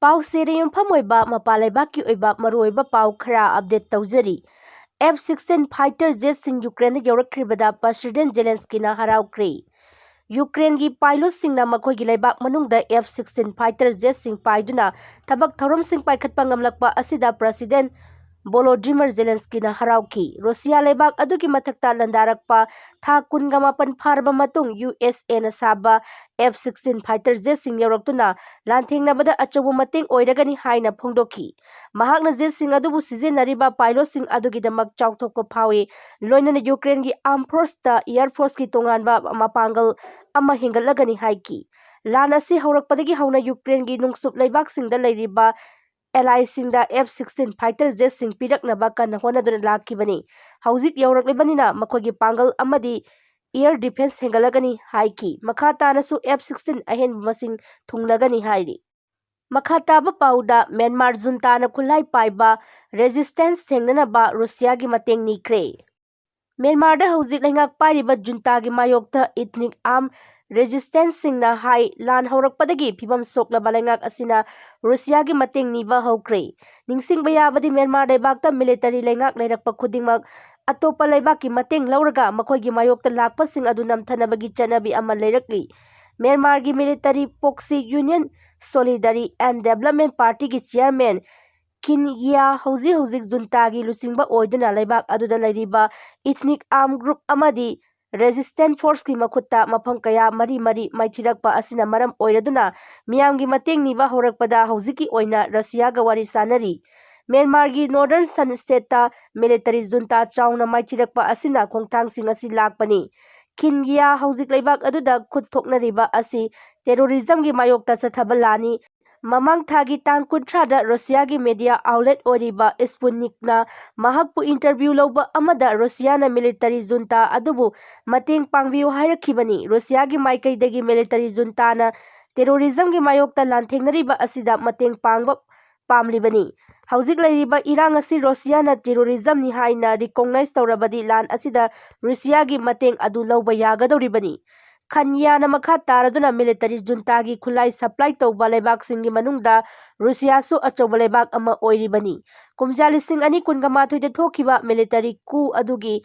ꯄꯥꯎꯁꯦꯗ ꯌꯨꯝꯐꯝ ꯑꯣꯏꯕ ꯃꯄꯥꯟ ꯂꯩꯕꯥꯛꯀꯤ ꯑꯣꯏꯕ ꯃꯔꯨꯑꯣꯏꯕ ꯄꯥꯎ ꯈꯔ ꯑꯞꯗꯦꯠ ꯇꯧꯖꯔꯤ꯫ 𝗬-16 ꯐꯥꯏꯇꯔ ꯖꯦꯠꯁꯤꯡ ꯌꯨꯀ꯭ꯔꯦꯟꯗ ꯌꯧꯔꯛꯈꯤꯕꯗ ꯄ꯭ꯔꯦꯁꯤꯗꯦꯟꯠ ꯖꯦꯂꯦꯟꯁꯀꯤꯅ ꯍꯔꯥꯎꯈ꯭ꯔꯦ꯫ ꯌꯨꯀ꯭ꯔꯦꯟꯒꯤ ꯄꯥꯏꯂꯣꯠꯁꯤꯡꯅ ꯃꯈꯣꯏꯒꯤ ꯂꯩꯕꯥꯛ ꯃꯅꯨꯡꯗ 𝗬-16 ꯐꯥꯏꯇꯔ ꯖꯦꯠꯁꯤꯡ ꯄꯥꯏꯗꯨꯅ ꯊꯕꯛ ꯊꯧꯔꯝꯁꯤꯡ ꯄꯥꯏꯈꯠꯄ ꯉꯝꯂꯛꯄ ꯑꯁꯤꯗ ꯄ꯭ꯔꯦꯁꯤꯗꯦꯟꯠ ꯚꯣꯂꯣꯗꯤꯃꯤꯔ ꯖꯦꯂꯦꯟꯁꯀꯤꯅ ꯍꯔꯥꯎꯈꯤ꯫ ꯔꯨꯁꯤꯌꯥ ꯂꯩꯕꯥꯛ ꯑꯗꯨꯒꯤ ꯃꯊꯛꯇ ꯂꯥꯟꯗꯥꯔꯛꯄ ꯊꯥ 18 ꯐꯥꯔꯕ ꯃꯇꯨꯡ ꯌꯨ.ꯑꯦꯁ.ꯑꯦꯅ ꯁꯥꯕ 𝗬-16 ꯐꯥꯏꯇꯔ ꯖꯦꯠꯁꯤꯡ ꯌꯧꯔꯛꯇꯨꯅ ꯂꯥꯟꯊꯦꯡꯅꯕꯗ ꯑꯆꯧꯕ ꯃꯇꯦꯡ ꯑꯣꯏꯔꯒꯅꯤ ꯍꯥꯏꯅ ꯐꯣꯡꯗꯣꯛꯈꯤ꯫ ꯃꯍꯥꯛꯅ ꯖꯦꯠꯁꯤꯡ ꯑꯗꯨꯕꯨ ꯁꯤꯖꯤꯟꯅꯔꯤꯕ ꯄꯥꯏꯂꯣꯠꯁꯤꯡ ꯑꯗꯨꯒꯤꯗꯃꯛ ꯆꯥꯎꯊꯣꯛꯄ ꯐꯥꯎꯏ, ꯂꯣꯏꯅꯅ ꯌꯨꯀ꯭ꯔꯦꯟꯒꯤ ꯑꯥꯔꯝ ꯐꯣꯔꯁꯇ ꯏꯌꯔ ꯐꯣꯔꯁꯀꯤ ꯇꯣꯉꯥꯟꯕ ꯃꯄꯥꯡꯒꯜ ꯑꯃ ꯍꯦꯟꯒꯠꯂꯒꯅꯤ ꯍꯥꯏꯈꯤ꯫ ꯂꯥꯟ ꯑꯁꯤ ꯍꯧꯔꯛꯄꯗꯒꯤ ꯍꯧꯅ ꯌꯨꯀ꯭ꯔꯦꯟꯒꯤ ꯅꯣꯡꯆꯨꯞ ꯂꯩꯕꯥꯛꯁꯤꯡꯗ ꯂꯩꯔꯤꯕ ꯑꯦꯂꯥꯏꯁꯤꯡꯗ 𝗬-16 ꯐꯥꯏꯇꯔ ꯖꯦꯠꯁꯤꯡ ꯄꯤꯔꯛꯅꯕ ꯀꯟꯅ ꯍꯣꯠꯅꯗꯨꯅ ꯂꯥꯛꯈꯤꯕꯅꯤ꯫ ꯍꯧꯖꯤꯛ ꯌꯧꯔꯛꯂꯤꯕꯅꯤꯅ ꯃꯈꯣꯏꯒꯤ ꯄꯥꯡꯒꯜ ꯑꯃꯗꯤ ꯏꯌꯔ ꯗꯤꯐꯦꯟꯁ ꯍꯦꯟꯒꯠꯂꯒꯅꯤ ꯍꯥꯏꯈꯤ꯫ ꯃꯈꯥ ꯇꯥꯅꯁꯨ 𝗬-16 ꯑꯍꯦꯟꯕ ꯃꯁꯤꯡ ꯊꯨꯡꯂꯒꯅꯤ ꯍꯥꯏꯔꯤ꯫ ꯃꯈꯥ ꯇꯥꯕ ꯄꯥꯎꯗ ꯃ꯭ꯌꯥꯟꯃꯥꯔ ꯖꯨꯟꯇꯥꯅ ꯈꯨꯠꯂꯥꯏ ꯄꯥꯏꯕ ꯔꯦꯖꯤꯁꯇꯦꯟꯁ ꯊꯦꯡꯅꯅꯕ ꯔꯨꯁꯤꯌꯥꯒꯤ ꯃꯇꯦꯡ ꯅꯤꯈ꯭ꯔꯦ꯫ ꯃ꯭ꯌꯥꯟꯃꯥꯔꯗ ꯍꯧꯖꯤꯛ ꯂꯩꯉꯥꯛ ꯄꯥꯏꯔꯤꯕ ꯖꯨꯟꯇꯥꯒꯤ ꯃꯥꯌꯣꯛꯇ ꯏꯊꯅꯤꯛ ꯑꯥꯔꯝ ꯔꯦꯖꯤꯁꯇꯦꯟꯁꯁꯤꯡꯅ ꯍꯥꯏ ꯂꯥꯟ ꯍꯧꯔꯛꯄꯗꯒꯤ ꯐꯤꯚꯝ ꯁꯣꯛꯂꯕ ꯂꯩꯉꯥꯛ ꯑꯁꯤꯅ ꯔꯨꯁꯤꯌꯥꯒꯤ ꯃꯇꯦꯡ ꯅꯤꯕ ꯍꯧꯈ꯭ꯔꯦ꯫ ꯅꯤꯡꯁꯤꯡꯕ ꯌꯥꯕꯗꯤ ꯃ꯭ꯌꯥꯟꯃꯥꯔ ꯂꯩꯕꯥꯛꯇ ꯃꯤꯂꯤꯇꯔꯤ ꯂꯩꯉꯥꯛ ꯂꯩꯔꯛꯄ ꯈꯨꯗꯤꯡꯃꯛ ꯑꯇꯣꯞꯄ ꯂꯩꯕꯥꯛꯀꯤ ꯃꯇꯦꯡ ꯂꯧꯔꯒ ꯃꯈꯣꯏꯒꯤ ꯃꯥꯌꯣꯛꯇ ꯂꯥꯛꯄꯁꯤꯡ ꯑꯗꯨ ꯅꯝꯊꯅꯕꯒꯤ ꯆꯠꯅꯕꯤ ꯑꯃ ꯂꯩꯔꯛꯂꯤ꯫ ꯃ꯭ꯌꯥꯟꯃꯥꯔꯒꯤ ꯃꯤꯂꯤꯇꯔꯤ ꯄꯣꯛꯁꯤ ꯌꯨꯅꯤꯌꯟ ꯁꯣꯂꯤꯗꯥꯔꯤ ꯑꯦꯟꯗ ꯗꯦꯚꯦꯂꯞꯃꯦꯟꯠ ꯄꯥꯔꯇꯤꯒꯤ ꯆꯤꯌꯔꯃꯦꯟ ꯀꯤꯟ-ꯌꯤꯌꯥ ꯍꯧꯖꯤꯛ ꯖꯨꯟꯇꯥꯒꯤ ꯂꯨꯆꯤꯡꯕ ꯑꯣꯏꯗꯨꯅ ꯂꯩꯕꯥꯛ ꯑꯗꯨꯗ ꯂꯩꯔꯤꯕ ꯏꯊꯅꯤꯛ ꯑꯥꯔꯝ ꯒ꯭ꯔꯨꯞ ꯑꯃꯗꯤ ꯔꯦꯖꯤꯁꯇꯦꯟꯠ ꯐꯣꯔꯁꯀꯤ ꯃꯈꯨꯠꯇ ꯃꯐꯝ ꯀꯌꯥ ꯃꯔꯤ ꯃꯥꯏꯊꯤꯔꯛꯄ ꯑꯁꯤꯅ ꯃꯔꯝ ꯑꯣꯏꯔꯗꯨꯅ ꯃꯤꯌꯥꯝꯒꯤ ꯃꯇꯦꯡ ꯅꯤꯕ ꯍꯧꯔꯛꯄꯗ ꯍꯧꯖꯤꯛꯀꯤ ꯑꯣꯏꯅ ꯔꯨꯁꯤꯌꯥꯒ ꯋꯥꯔꯤ ꯁꯥꯅꯔꯤ꯫ ꯃ꯭ꯌꯥꯟꯃꯥꯔꯒꯤ ꯅꯣꯔꯗꯔꯟ ꯁꯟ ꯁ꯭ꯇꯦꯠꯇ ꯃꯤꯂꯤꯇꯔꯤ ꯖꯨꯟꯇꯥ ꯆꯥꯎꯅ ꯃꯥꯏꯊꯤꯔꯛꯄ ꯑꯁꯤꯅ ꯈꯣꯡꯊꯥꯡꯁꯤꯡ ꯑꯁꯤ ꯂꯥꯛꯄꯅꯤ꯫ ꯀꯤꯟ-ꯌꯤꯌꯥ ꯍꯧꯖꯤꯛ ꯂꯩꯕꯥꯛ ꯑꯗꯨꯗ ꯈꯨꯠ ꯊꯣꯛꯅꯔꯤꯕ ꯑꯁꯤ ꯇꯦꯔꯣꯔꯤꯖꯝꯒꯤ ꯃꯥꯌꯣꯛꯇ ꯆꯠꯊꯕ ꯂꯥꯟꯅꯤ꯫ ꯃꯃꯥꯡ ꯊꯥꯒꯤ ꯇꯥꯡ 30ꯗ ꯔꯨꯁꯤꯌꯥꯒꯤ ꯃꯤꯗꯤꯌꯥ ꯑꯥꯎꯠꯂꯦꯠ ꯑꯣꯏꯔꯤꯕ ꯁ꯭ꯄꯨꯠꯅꯤꯛꯅ ꯃꯍꯥꯛꯄꯨ ꯏꯟꯇꯔꯚ꯭ꯌꯨ ꯂꯧꯕ ꯑꯃꯗ ꯔꯨꯁꯤꯌꯥꯅ ꯃꯤꯂꯤꯇꯔꯤ ꯖꯨꯟꯇꯥ ꯑꯗꯨꯕꯨ ꯃꯇꯦꯡ ꯄꯥꯡꯕꯤꯌꯨ ꯍꯥꯏꯔꯛꯈꯤꯕꯅꯤ꯫ ꯔꯨꯁꯤꯌꯥꯒꯤ ꯃꯥꯏꯀꯩꯗꯒꯤ ꯃꯤꯂꯤꯇꯔꯤ ꯖꯨꯟꯇꯥꯅ ꯇꯦꯔꯣꯔꯤꯖꯝꯒꯤ ꯃꯥꯌꯣꯛꯇ ꯂꯥꯟꯊꯦꯡꯅꯔꯤꯕ ꯑꯁꯤꯗ ꯃꯇꯦꯡ ꯄꯥꯡꯕ ꯄꯥꯝꯂꯤꯕꯅꯤ꯫ ꯍꯧꯖꯤꯛ ꯂꯩꯔꯤꯕ ꯏꯔꯥꯡ ꯑꯁꯤ ꯔꯨꯁꯤꯌꯥꯅ ꯇꯦꯔꯣꯔꯤꯖꯝꯅꯤ ꯍꯥꯏꯅ ꯔꯤꯀꯣꯒꯅꯥꯏꯖ ꯇꯧꯔꯕꯗꯤ ꯂꯥꯟ ꯑꯁꯤꯗ ꯔꯨꯁꯤꯌꯥꯒꯤ ꯃꯇꯦꯡ ꯑꯗꯨ ꯂꯧꯕ ꯌꯥꯒꯗꯧꯔꯤꯕꯅꯤ꯫ ꯀꯤꯟ-ꯌꯤꯌꯥꯅ ꯃꯈꯥ ꯇꯥꯔꯗꯨꯅ ꯃꯤꯂꯤꯇꯔꯤ ꯖꯨꯟꯇꯥꯒꯤ ꯈꯨꯠꯂꯥꯏ ꯁꯄ꯭ꯂꯥꯏ ꯇꯧꯕ ꯂꯩꯕꯥꯛꯁꯤꯡꯒꯤ ꯃꯅꯨꯡꯗ ꯔꯨꯁꯤꯌꯥꯁꯨ ꯑꯆꯧꯕ ꯂꯩꯕꯥꯛ ꯑꯃ ꯑꯣꯏꯔꯤꯕꯅꯤ꯫ ꯀꯨꯝꯖꯥ 2018ꯗ ꯊꯣꯛꯈꯤꯕ ꯃꯤꯂꯤꯇꯔꯤ ꯀꯨ ꯑꯗꯨꯒꯤ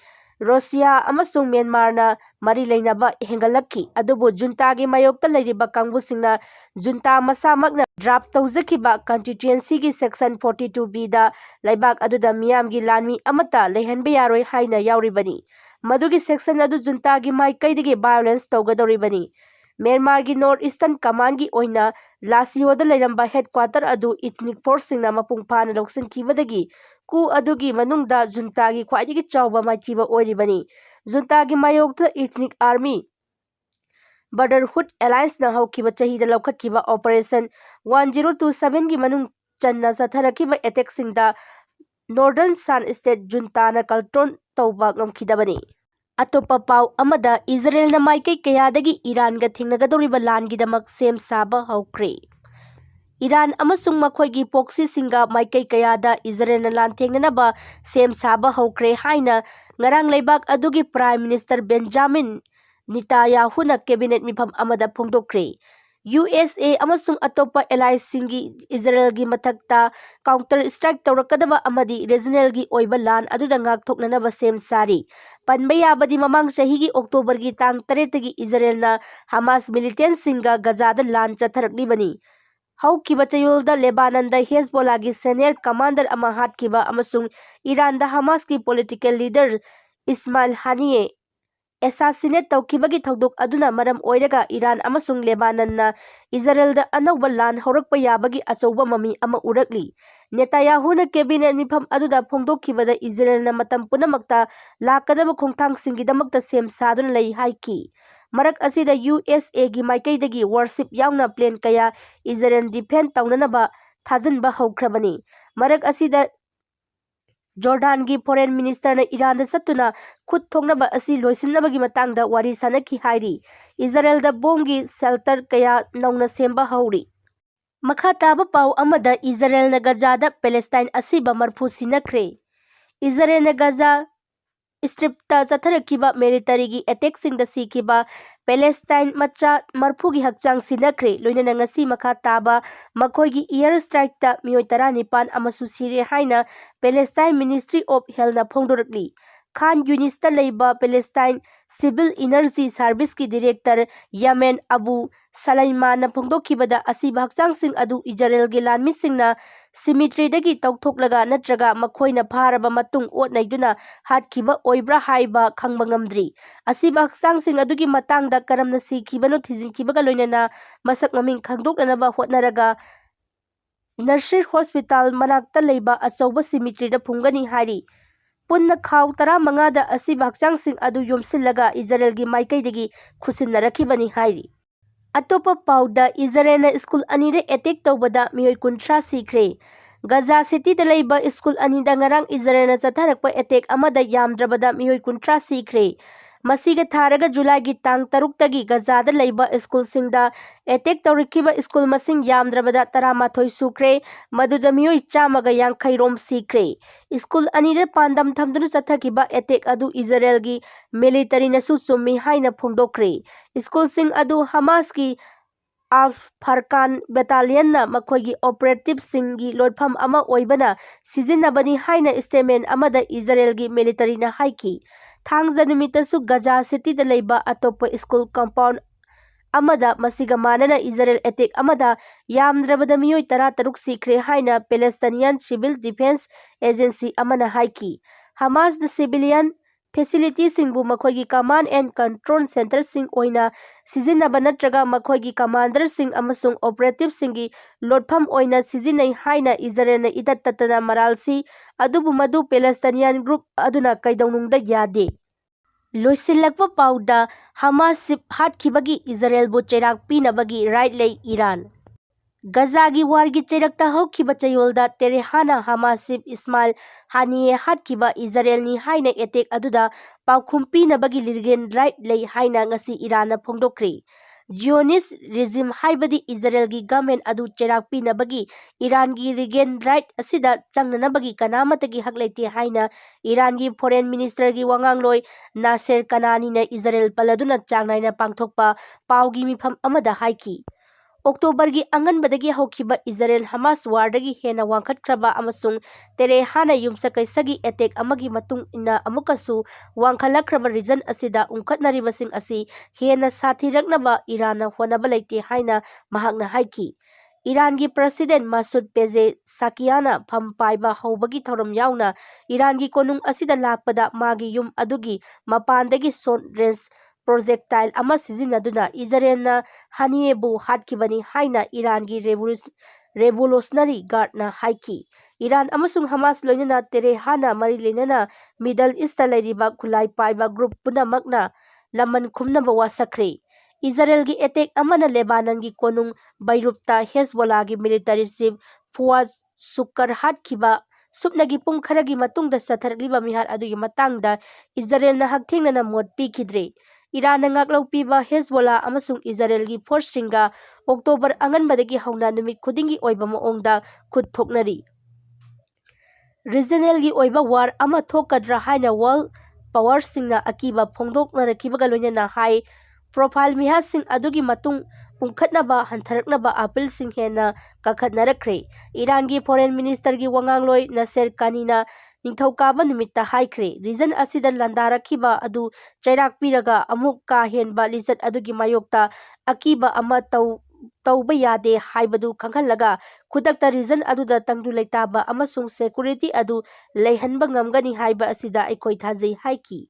ꯔꯨꯁꯤꯌꯥ ꯑꯃꯁꯨꯡ ꯃ꯭ꯌꯥꯟꯃꯥꯔꯅ ꯃꯔꯤ ꯂꯩꯅꯕ ꯍꯦꯟꯒꯠꯂꯛꯈꯤ, ꯑꯗꯨꯕꯨ ꯖꯨꯟꯇꯥꯒꯤ ꯃꯥꯌꯣꯛꯇ ꯂꯩꯔꯤꯕ ꯀꯥꯡꯕꯨꯁꯤꯡꯅ ꯖꯨꯟꯇꯥ ꯃꯁꯥꯃꯛꯅ ꯗ꯭ꯔꯥꯐꯠ ꯇꯧꯖꯈꯤꯕ ꯀꯟꯁꯇꯤꯇ꯭ꯌꯨꯑꯦꯟꯁꯤꯒꯤ ꯁꯦꯛꯁꯟ 42(b)ꯗ ꯂꯩꯕꯥꯛ ꯑꯗꯨꯗ ꯃꯤꯌꯥꯝꯒꯤ ꯂꯥꯟꯃꯤ ꯑꯃꯠꯇ ꯂꯩꯍꯟꯕ ꯌꯥꯔꯣꯏ ꯍꯥꯏꯅ ꯌꯥꯎꯔꯤꯕꯅꯤ꯫ ꯃꯗꯨꯒꯤ ꯁꯦꯛꯁꯟ ꯑꯗꯨ ꯖꯨꯟꯇꯥꯒꯤ ꯃꯥꯏꯀꯩꯗꯒꯤ ꯚꯥꯏꯑꯣꯂꯦꯟꯁ ꯇꯧꯒꯗꯧꯔꯤꯕꯅꯤ꯫ ꯃ꯭ꯌꯥꯟꯃꯥꯔꯒꯤ ꯅꯣꯔꯊ ꯏꯁꯇꯔꯟ ꯀꯃꯥꯟꯗꯒꯤ ꯑꯣꯏꯅ ꯂꯥꯁꯤꯑꯣꯗ ꯂꯩꯔꯝꯕ ꯍꯦꯗꯀ꯭ꯋꯥꯇꯔ ꯑꯗꯨ ꯏꯊꯅꯤꯛ ꯐꯣꯔꯁꯁꯤꯡꯅ ꯃꯄꯨꯡ ꯐꯥꯅ ꯂꯧꯁꯤꯟꯈꯤꯕꯗꯒꯤ ꯀꯨ ꯑꯗꯨꯒꯤ ꯃꯅꯨꯡꯗ ꯖꯨꯟꯇꯥꯒꯤ ꯈ꯭ꯋꯥꯏꯗꯒꯤ ꯆꯥꯎꯕ ꯃꯥꯏꯊꯤꯕ ꯑꯣꯏꯔꯤꯕꯅꯤ꯫ ꯖꯨꯟꯇꯥꯒꯤ ꯃꯥꯌꯣꯛꯇ ꯏꯊꯅꯤꯛ ꯑꯥꯔꯃꯤ ꯕ꯭ꯔꯗꯔꯍꯨꯗ ꯑꯦꯂꯥꯏꯟꯁꯅ ꯍꯧꯈꯤꯕ ꯆꯍꯤꯗ ꯂꯧꯈꯠꯈꯤꯕ ꯑꯣꯄꯔꯦꯁꯟ 1027ꯒꯤ ꯃꯅꯨꯡ ꯆꯟꯅ ꯆꯠꯊꯔꯛꯈꯤꯕ ꯑꯦꯇꯦꯛꯁꯤꯡꯗ ꯅꯣꯔꯗꯔꯟ ꯁꯟ ꯁ꯭ꯇꯦꯠ ꯖꯨꯟꯇꯥꯅ ꯀꯟꯇ꯭ꯔꯣꯜ ꯇꯧꯕ ꯉꯝꯈꯤꯗꯕꯅꯤ꯫ ꯑꯇꯣꯞꯄ ꯄꯥꯎ ꯑꯃꯗ ꯏꯖꯔꯦꯜꯅ ꯃꯥꯏꯀꯩ ꯀꯌꯥꯗꯒꯤ ꯏꯔꯥꯟꯒ ꯊꯦꯡꯅꯒꯗꯧꯔꯤꯕ ꯂꯥꯟꯒꯤꯗꯃꯛ ꯁꯦꯝ ꯁꯥꯕ ꯍꯧꯈ꯭ꯔꯦ꯫ ꯏꯔꯥꯟ ꯑꯃꯁꯨꯡ ꯃꯈꯣꯏꯒꯤ ꯄꯣꯛꯁꯤꯁꯤꯡꯒ ꯃꯥꯏꯀꯩ ꯀꯌꯥꯗ ꯏꯖꯔꯦꯜꯅ ꯂꯥꯟꯊꯦꯡꯅꯅꯕ ꯁꯦꯝ ꯁꯥꯕ ꯍꯧꯈ꯭ꯔꯦ ꯍꯥꯏꯅ ꯉꯔꯥꯡ ꯂꯩꯕꯥꯛ ꯑꯗꯨꯒꯤ ꯄ꯭ꯔꯥꯏꯝ ꯃꯤꯅꯤꯁꯇꯔ ꯕꯦꯟꯖꯥꯃꯤꯟ ꯅꯦꯇꯥꯟꯌꯥꯍꯨꯅ ꯀꯦꯕꯤꯅꯦꯠ ꯃꯤꯐꯝ ꯑꯃꯗ ꯐꯣꯡꯗꯣꯛꯈ꯭ꯔꯦ꯫ ꯌꯨ.ꯑꯦꯁ.ꯑꯦ ꯑꯃꯁꯨꯡ ꯑꯇꯣꯞꯄ ꯑꯦꯂꯥꯏꯁꯤꯡꯒꯤ ꯏꯖꯔꯦꯜꯒꯤ ꯃꯊꯛꯇ ꯀꯥꯎꯟꯇꯔ ꯁ꯭ꯇ꯭ꯔꯥꯏꯛ ꯇꯧꯔꯛꯀꯗꯕ ꯑꯃꯗꯤ ꯔꯤꯖꯅꯦꯜꯒꯤ ꯑꯣꯏꯕ ꯂꯥꯟ ꯑꯗꯨꯗ ꯉꯥꯛꯊꯣꯛꯅꯅꯕ ꯁꯦꯝ ꯁꯥꯔꯤ꯫ ꯄꯟꯕ ꯌꯥꯕꯗꯤ ꯃꯃꯥꯡ ꯆꯍꯤꯒꯤ ꯑꯣꯛꯇꯣꯕꯔꯒꯤ ꯇꯥꯡ 8ꯗꯒꯤ ꯏꯖꯔꯦꯜꯅ ꯍꯃꯥꯁ ꯃꯤꯂꯤꯇꯦꯟꯠꯁꯤꯡꯒ ꯒꯖꯥꯗ ꯂꯥꯟ ꯆꯠꯊꯔꯛꯂꯤꯕꯅꯤ꯫ ꯍꯧꯈꯤꯕ ꯆꯌꯣꯜꯗ ꯂꯦꯕꯥꯅꯟꯗ ꯍꯦꯖꯕꯣꯂꯥꯒꯤ ꯁꯦꯅꯤꯌꯔ ꯀꯃꯥꯟꯗꯔ ꯑꯃ ꯍꯥꯠꯈꯤꯕ ꯑꯃꯁꯨꯡ ꯏꯔꯥꯟꯗ ꯍꯃꯥꯁꯀꯤ ꯄꯣꯂꯤꯇꯤꯀꯦꯜ ꯂꯤꯗꯔ ꯏꯁꯃꯥꯏꯜ ꯍꯥꯅꯤꯌꯦ ꯑꯦꯁꯥꯁꯤꯅꯦꯠ ꯇꯧꯈꯤꯕꯒꯤ ꯊꯧꯗꯣꯛ ꯑꯗꯨꯅ ꯃꯔꯝ ꯑꯣꯏꯔꯒ ꯏꯔꯥꯟ ꯑꯃꯁꯨꯡ ꯂꯦꯕꯥꯅꯟꯅ ꯏꯖꯔꯦꯜꯗ ꯑꯅꯧꯕ ꯂꯥꯟ ꯍꯧꯔꯛꯄ ꯌꯥꯕꯒꯤ ꯑꯆꯧꯕ ꯃꯃꯤ ꯑꯃ ꯎꯔꯛꯂꯤ꯫ ꯅꯦꯇꯥꯟꯌꯥꯍꯨꯅ ꯀꯦꯕꯤꯅꯦꯠ ꯃꯤꯐꯝ ꯑꯗꯨꯗ ꯐꯣꯡꯗꯣꯛꯈꯤꯕꯗ ꯏꯖꯔꯦꯜꯅ ꯃꯇꯝ ꯄꯨꯝꯅꯃꯛꯇ ꯂꯥꯛꯀꯗꯕ ꯈꯣꯡꯊꯥꯡꯁꯤꯡꯒꯤꯗꯃꯛꯇ ꯁꯦꯝ ꯁꯥꯗꯨꯅ ꯂꯩ ꯍꯥꯏꯈꯤ꯫ ꯃꯔꯛ ꯑꯁꯤꯗ ꯌꯨ.ꯑꯦꯁ.ꯑꯦꯒꯤ ꯃꯥꯏꯀꯩꯗꯒꯤ ꯋꯥꯔꯁꯤꯞ ꯌꯥꯎꯅ ꯄ꯭ꯂꯦꯟ ꯀꯌꯥ ꯏꯖꯔꯦꯜ ꯗꯤꯐꯦꯟꯗ ꯇꯧꯅꯅꯕ ꯊꯥꯖꯤꯟꯕ ꯍꯧꯈ꯭ꯔꯕꯅꯤ꯫ ꯃꯔꯛ ꯑꯁꯤꯗ ꯖꯣꯔꯗꯥꯟꯒꯤ ꯐꯣꯔꯦꯟ ꯃꯤꯅꯤꯁꯇꯔꯅ ꯏꯔꯥꯟꯗ ꯆꯠꯇꯨꯅ ꯈꯨꯠ ꯊꯣꯛꯅꯕ ꯑꯁꯤ ꯂꯣꯏꯁꯤꯟꯅꯕꯒꯤ ꯃꯇꯥꯡꯗ ꯋꯥꯔꯤ ꯁꯥꯅꯈꯤ ꯍꯥꯏꯔꯤ꯫ ꯏꯖꯔꯦꯜꯗ ꯕꯣꯝꯕꯒꯤ ꯁꯦꯜꯇꯔ ꯀꯌꯥ ꯅꯧꯅ ꯁꯦꯝꯕ ꯍꯧꯔꯤ꯫ ꯃꯈꯥ ꯇꯥꯕ ꯄꯥꯎ ꯑꯃꯗ ꯏꯖꯔꯦꯜꯅ ꯒꯖꯥꯗ ꯄꯦꯂꯦꯁꯇꯥꯏꯟ ꯑꯁꯤꯕ 40 ꯁꯤꯅꯈ꯭ꯔꯦ꯫ ꯏꯖꯔꯦꯜꯅ ꯒꯖꯥ स्ट्रिप्ता चथरखिबा मिलिटरीगी एटेक्सिंगदा सिखिबा पैलेस्टाइन मचा 40 की हक्चांग सिनख्रे लोइनना ngasi मखा ताबा मखोइगी एयर स्ट्राइकता मियोय 19 अमसु सिरे हाइना पैलेस्टाइन मिनिस्ट्री ऑफ हेल्थना फोंदोरकली खान यूनिसता लेबा पैलेस्टाइन सिविल इनर्जी सर्विस की डायरेक्टर यामेन अबू सलाइमान फोंदोखिबदा असिबा हक्चांगसिंग अदु इजराइलगी लानमिसिंगना सिमिट्रीदगी तौथोकलगा नत्रगा मखोइना फारबा मतुंग ओटनैदुना हाटखिबा ओइब्रा हाइबा खंगबा ngamdri असिबा हक्चांगसिंग अदुगी matangda karamna sikhibano thizinkibaga loinana masak maming khangdoknanaba hotnaraga nursing hospital मनाक्ता लेबा अचौबा सिमिट्रीदा फुंगनी हारी पुन्ना खाव 15 दा असिबा हक्चांगसिंग अदु योमसिल्लगा इजराइलगी माइकैदगी खुसिन्नरखिबनी हारी अतोपा पाउदा इजराइलना स्कूल अनिदे अटैक तौबदा मियोय 19 सिखरे गजा सिटीदा लेबा स्कूल अनिदा ngarang इजराइलना चथारकपा अटैक अमदा यामद्रबदा मियोय 19 सिखरे मसीगा थारगा जुलाई तांग 6 तगी गजादा लेबा स्कूल सिंगदा अटैक तौरखिबा स्कूल मसिंग यामद्रबदा 13 सुख्रे मदुदा मियोय 150 रोम सिखरे स्कूल अनिदा पांदम थमदुना चथखिबा अटैक अदु इजराइलगी मिलिटरीनसु चुम्मी हाइना फोंदोक्रे स्कूल सिंग अदु हमास की 𝗓𝗛𝗏𝗏𝗏 मखोइगी ऑपरेटिव सिंगी लोटफम अमा ओइबना सिजिन्नबनी हाइना स्टेटमेंट अमदा इजराइलगी मिलिटरीना हाइकी थांगजा नुमितसु गजा सिटीदा लेबा अतोप स्कूल कंपाउंड अमदा मसिगा मानना इजराइल अटैक अमदा यामद्रबदा मियोय 13 सिखरे हाइना पैलेस्टाइनियन सिविल डिफेंस एजेंसी अमना हाइकी हमास द सिविलियन फैसिलिटी सिंगबु मखोइगी कमांड एंड कंट्रोल सेंटर सिंग ओइना सिजिन्नबा नत्रगा मखोइगी कमांडर सिंग अमसुंग ऑपरेटिव सिंगी लोटफम ओइना सिजिनै हाइना इजराइलना इदत ततना मरालसी अदुबु मदु पैलेस्टाइनियन ग्रुप अदुना कैदौनुंगदा यादे लोइसिल्लकपा पाउदा हमास सिप हाटखिबगी इजराइलबु चैराक पीनबगी राइट लै ईरान गजागी वारगी चैरकता हौखिबा चयोलदा तेरेहाना हमास सिप इस्माइल हानिये हाटखिबा इजराइलनी हाइना अटैक अदुदा पाउखुम पीनबगी लिरगेन राइट लै हाइना ngasi ईरानना फोंदोक्रे जियोनिस्ट रिजिम हाइबदी इजराइलगी गवर्नमेंट अदु चैराक पीनबगी ईरानगी रिगेन राइट असिदा चंगनबगी कनामतगी हक लेते हाइना ईरानगी फॉरेन मिनिस्टरगी वांगांगलोय नासेर कनानीना इजराइल पलदुना चांगनाइना पांगथोकपा पाउगी मिफम अमदा हाइकी अक्टोबरगी अंगनबदगी हौखिबा इजराइल हमास वारदगी हेना वांखटख्रबा अमसुंग तेरेहाना युमसकैसगी अटैक अमगी मतुंग इना अमुकसु वांखलख्रबा रीजन असिदा उंखटनरिबसिंग असि हेना साथीरकनबा ईरानना होनबा लेते हाइना महाकना हाइकी ईरान की प्रेसिडेंट मसूद पेजेशकियाना फम पाइबा हौबगी थौरम याउना ईरान की कोनुंग असिदा लाकपदा मागी युम अदुगी मपानदगी शॉर्ट रेंज प्रोजेक्टाइल अमा सिजिन्नदुना इजराइलना हानियेबु हाटखिबनी हाइना ईरान की रेवोल्यूशनरी गार्डना हाइकी ईरान अमसुंग हमास लोइनना तेरेहाना मरी लेनना मिडल ईस्ट लेरिबा खुलाई पाइबा ग्रुप पुनमकना लमन खुमनबा वासखरे इजराइल की अटैक अमना लेबानन की कोनुंग बैरूपता हेजबोला की मिलिटरी चीफ फुआद शुक्र हाटखिबा सुपनगी पुंग खरगी मतुंगदा सथरलिबा मिहार अदुगी मतंगदा इजराइलना हकथेंगना मोट पीखिद्रे ईरान ngaklaupiba हेजबोला अमसुंग इजराइल की फोर्स सिंगा अक्टोबर अंगनबदगी हौना नुमित खुदिंगी ओइबा मओंगदा खुद थोकनरी रीजनल की ओइबा वार अमा थोकद्रा हाइना वर्ल्ड पावर सिंगना अकीबा फोंदोकनरखिबगा लोइनना हाई प्रोफाइल मिहासिंग अदुगी मतुंग उंखटनबा हंथरकनबा अपील सिंग हेना कखतनरखरे ईरान की फॉरेन मिनिस्टर की वांगांगलोय नसेर कानीना निंथौकाबा नुमित्ता हाइखरे रीजन असिदा लंदारखिबा अदु चैराक पीरगा अमुक का हेनबा लिजत अदुगी मायोक्ता अकीबा अमा तौबा यादे हाइबदु खंगहलगा खुदक्ता रीजन अदुदा तंगदु लेताबा अमसुंग सेक्युरिटी अदु लेहनबा ngamgani हाइबा असिदा अखोय थाजै हाइकी।